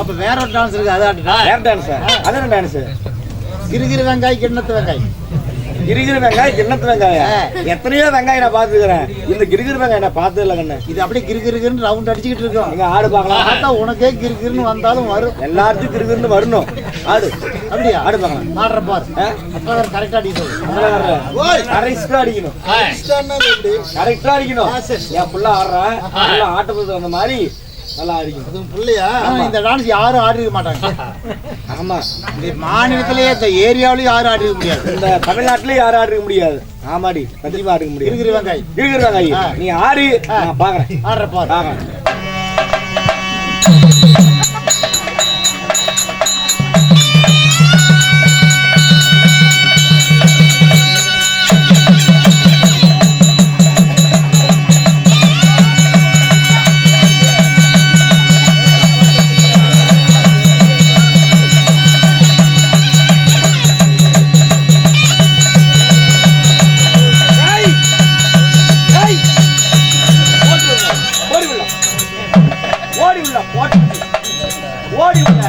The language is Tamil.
அப்ப வேற ஒரு டான்ஸ் இருக்கு, அதான் வேற டான்ஸ். அது என்ன டான்ஸ்? கிருகிரு வெங்காய் கிண்ணத்து வெங்காய். கிரிகிரி வெங்காயம் கிண்ணத்து வெங்காயம். எத்தனையோ வெங்காயம் நான் பாத்துக்கிறேன், இந்த கிரிகிரி வெங்காயம் நான் பார்த்தது இல்லை கண்ணு. இது அப்படியே கிருகிருன்னு ரவுண்ட் அடிச்சுக்கிட்டு இருக்கோம். நீங்க ஆடு பார்க்கலாம். பார்த்தா உனக்கே கிருகிருன்னு வந்தாலும் வரும். எல்லாத்துக்கும் கிரிகிருன்னு வரணும். ஆடு அப்படியா? ஆடு பார்க்கலாம். ஆடுற பாரு. அப்பதான் கரெக்டா அடிக்கணும். கரெக்டா அடிக்கணும். கரெக்டா அடிக்கணும். என் புள்ள ஆடுறேன், ஆட்டத்துக்கு வந்த மாதிரி நல்லா அடிக்கணும். பிள்ளையா? இந்த டான்ஸ் யாரும் ஆடிருக்க மாட்டாங்க. ஆமா, இந்த மாநிலத்திலேயே இந்த ஏரியாவிலேயும் யாரும் ஆடிருக்க முடியாது. இந்த தமிழ்நாட்டிலேயும் யாரும் ஆடிருக்க முடியாது. ஆமாடி, கண்டிப்பா ஆடிக்க முடியாது. கிருகிரு வெங்காய். கிரிகிரி வெங்காயம் நீ ஆடி நான் பாக்குறேன். ஆடுற பாரு. பாக்குறேன். ஓடி உள்ள